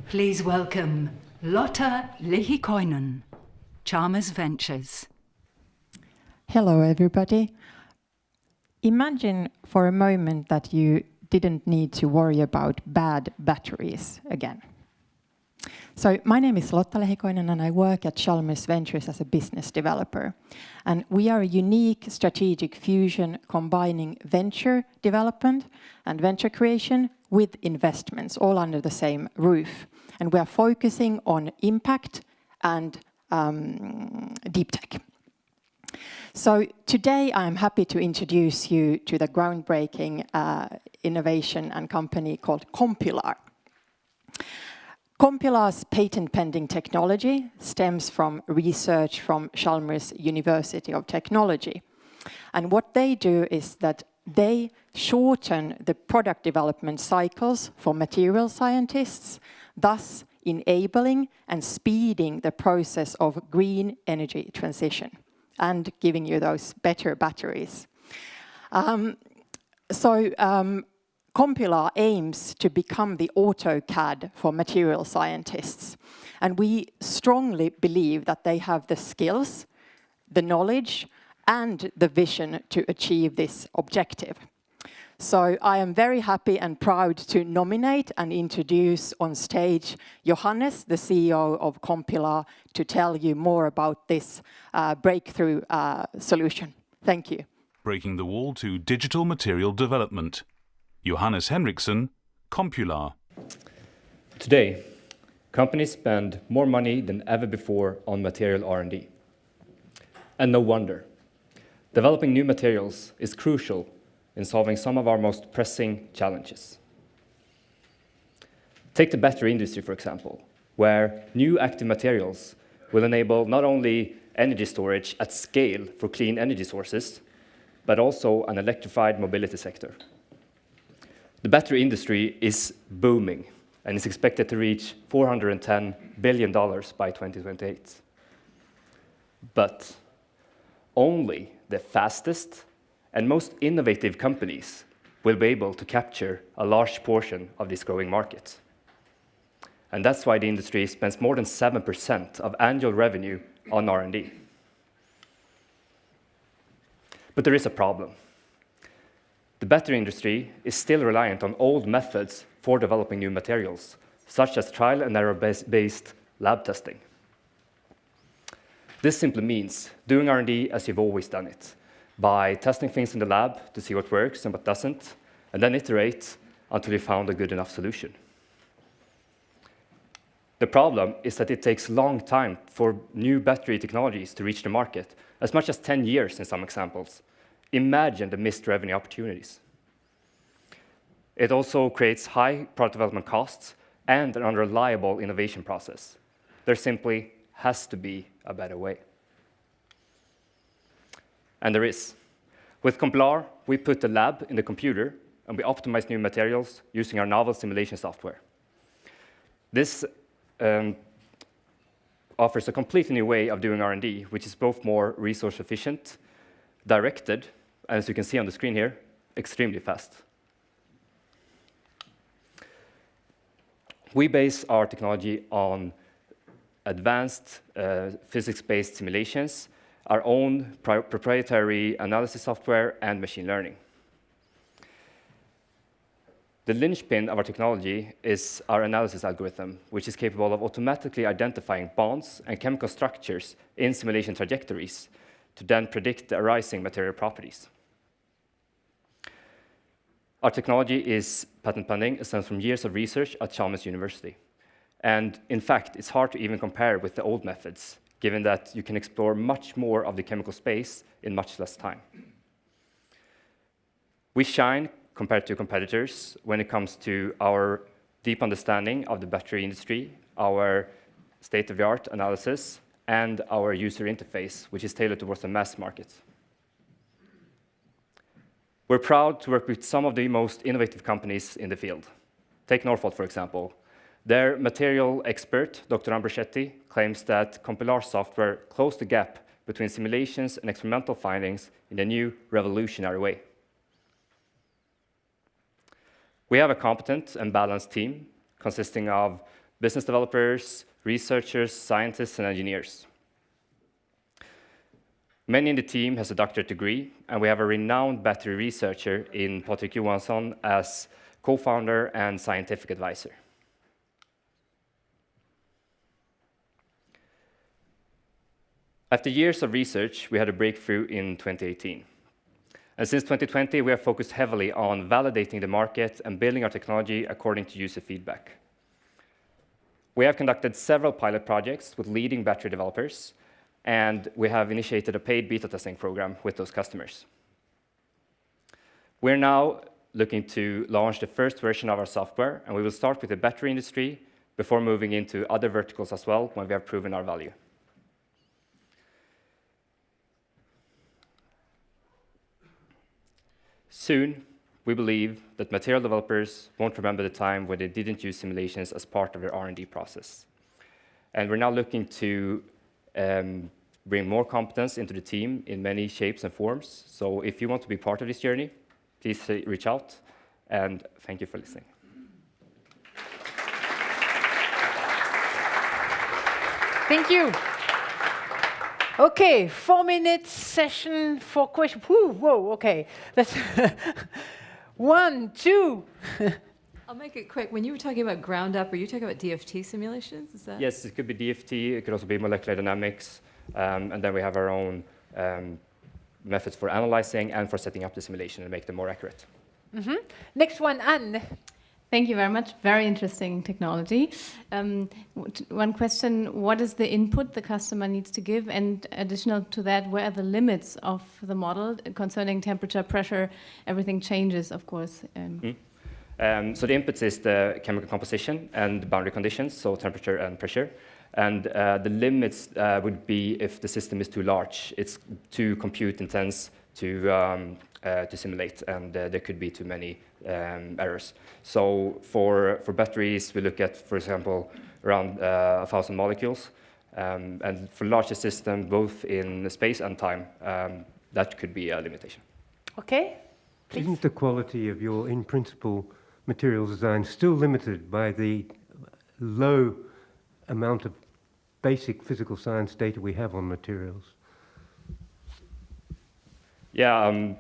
Please welcome Lotta Lehikoinen, Chalmers Ventures. Hello, everybody. Imagine for a moment that you didn't need to worry about bad batteries again. So my name is Lotta Lehikoinen and I work at Chalmers Ventures as a business developer. And we are a unique strategic fusion combining venture development and venture creation with investments all under the same roof. And we are focusing on impact and deep tech. So today I'm happy to introduce you to the groundbreaking innovation and company called Compular. Compular's patent-pending technology stems from research from Chalmers University of Technology. And what they do is that they shorten the product development cycles for material scientists, thus enabling and speeding the process of green energy transition and giving you those better batteries. Compular aims to become the AutoCAD for material scientists. And we strongly believe that they have the skills, the knowledge, and the vision to achieve this objective. So I am very happy and proud to nominate and introduce on stage Johannes, the CEO of Compular, to tell you more about this breakthrough solution. Thank you. Breaking the wall to digital material development. Johannes Henriksson, Compular. Today, companies spend more money than ever before on material R&D. And no wonder. Developing new materials is crucial in solving some of our most pressing challenges. Take the battery industry, for example, where new active materials will enable not only energy storage at scale for clean energy sources, but also an electrified mobility sector. The battery industry is booming and is expected to reach $410 billion by 2028. But only the fastest and most innovative companies will be able to capture a large portion of this growing market. And that's why the industry spends more than 7% of annual revenue on R&D. But there is a problem. The battery industry is still reliant on old methods for developing new materials, such as trial and error-based lab testing. This simply means doing R&D as you've always done it, by testing things in the lab to see what works and what doesn't, and then iterate until you found a good enough solution. The problem is that it takes a long time for new battery technologies to reach the market, as much as 10 years in some examples. Imagine the missed revenue opportunities. It also creates high product development costs and an unreliable innovation process. There simply has to be a better way. And there is. With Compular, we put the lab in the computer and we optimize new materials using our novel simulation software. This offers a completely new way of doing R&D, which is both more resource efficient, directed, and as you can see on the screen here, extremely fast. We base our technology on advanced physics-based simulations, our own proprietary analysis software, and machine learning. The linchpin of our technology is our analysis algorithm, which is capable of automatically identifying bonds and chemical structures in simulation trajectories to then predict the arising material properties. Our technology is patent pending. It stems from years of research at Chalmers University. And in fact, it's hard to even compare with the old methods, given that you can explore much more of the chemical space in much less time. We shine compared to competitors when it comes to our deep understanding of the battery industry, our state-of-the-art analysis, and our user interface, which is tailored towards the mass market. We're proud to work with some of the most innovative companies in the field. Take Northvolt, for example. Their material expert, Dr. Ambrosetti, claims that Compular software closed the gap between simulations and experimental findings in a new, revolutionary way. We have a competent and balanced team consisting of business developers, researchers, scientists, and engineers. Many in the team has a doctorate degree, and we have a renowned battery researcher in Patrik Johansson as co-founder and scientific advisor. After years of research, we had a breakthrough in 2018. And since 2020, we have focused heavily on validating the market and building our technology according to user feedback. We have conducted several pilot projects with leading battery developers, and we have initiated a paid beta testing program with those customers. We're now looking to launch the first version of our software, and we will start with the battery industry before moving into other verticals as well when we have proven our value. Soon, we believe that material developers won't remember the time when they didn't use simulations as part of their R&D process. And we're now looking to bring more competence into the team in many shapes and forms. So if you want to be part of this journey, please reach out, and thank you for listening. Thank you. Okay, 4-minute session for questions. Whoa, okay. That's 1, 2. I'll make it quick. When you were talking about ground up, are you talking about DFT simulations? Is that? Yes, it could be DFT, it could also be molecular dynamics, and then we have our own methods for analyzing and for setting up the simulation and make them more accurate. Next one, Anne. Thank you very much. Very interesting technology. One question, what is the input the customer needs to give? And additional to that, where are the limits of the model concerning temperature, pressure? Everything changes, of course. So the inputs is the chemical composition and boundary conditions, so temperature and pressure. And the limits would be if the system is too large. It's too compute intense to simulate, and there could be too many errors. So for batteries, we look at, for example, around 1,000 molecules. And for larger systems, both in space and time, that could be a limitation. Okay, please. Isn't the quality of your in-principle materials design still limited by the low amount of basic physical science data we have on materials? Yeah,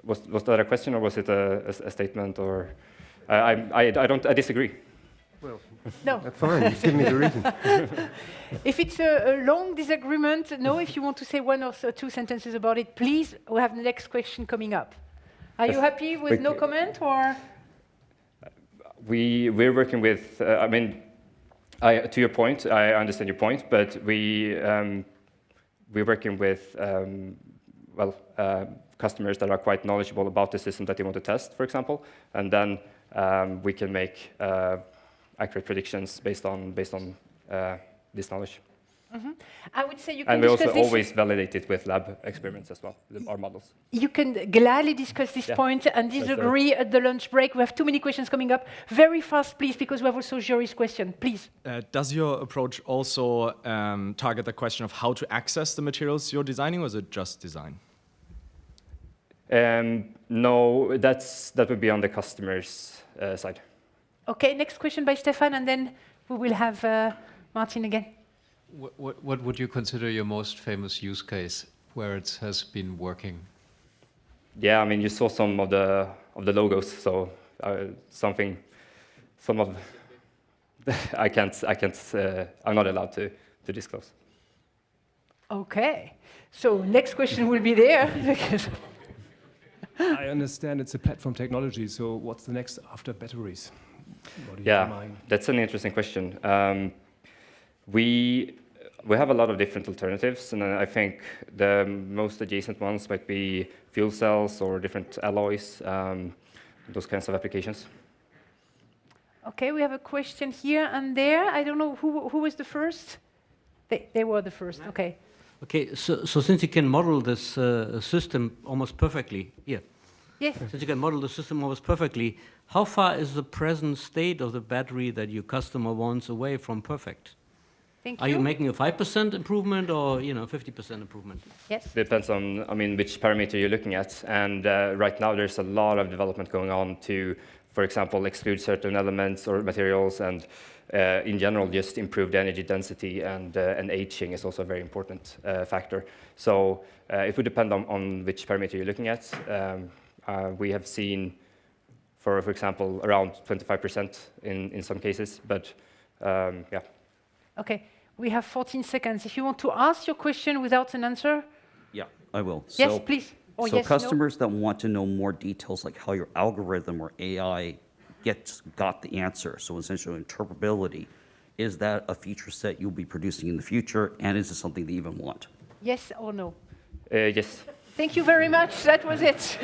was that a question, or was it a statement? Or I disagree. Well, No. that's fine. Just give me the reason. If it's a long disagreement, no. If you want to say 1 or 2 sentences about it, please. We have the next question coming up. Are you happy with no comment, or? We're working with. I mean, to your point, I understand your point, but we're working with customers that are quite knowledgeable about the system that they want to test, for example, and then we can make accurate predictions based on this knowledge. I would say you can and we discuss also this. always validate it with lab experiments as well, our models. You can gladly discuss this point and disagree at the lunch break. We have too many questions coming up. Very fast, please, because we have also jury's question. Please. Does your approach also target the question of how to access the materials you're designing, or is it just design? No, that would be on the customer's side. Okay, next question by Stefan, and then we will have Martin again. What would you consider your most famous use case where it has been working? Yeah, I mean, you saw some of the logos, so some of I can't. I'm not allowed to disclose. Okay, so next question will be there. I understand it's a platform technology, so what's the next after batteries? What do you have in mind? That's an interesting question. We have a lot of different alternatives, and I think the most adjacent ones might be fuel cells or different alloys, those kinds of applications. Okay, we have a question here and there. I don't know who was the first. They were the first. Okay. Okay, so since you can model this system almost perfectly, Yes. since you can model the system almost perfectly, how far is the present state of the battery that your customer wants away from perfect? Thank Are you making a 5% improvement or 50% improvement? Yes. Depends on, which parameter you're looking at. And right now there's a lot of development going on to for example, exclude certain elements or materials, and in general, just improved energy density and aging is also a very important factor. So it would depend on which parameter you're looking at. We have seen, for example, around 25% in some cases, but yeah. Okay, we have 14 seconds. If you want to ask your question without an answer. Yeah, I will. Yes, so, please. Or so yes, customers that want to know more details, like how your algorithm or AI got the answer, so essentially interpretability, is that a feature set you'll be producing in the future, and is it something they even want? Yes or no? Yes. Thank you very much. That was it.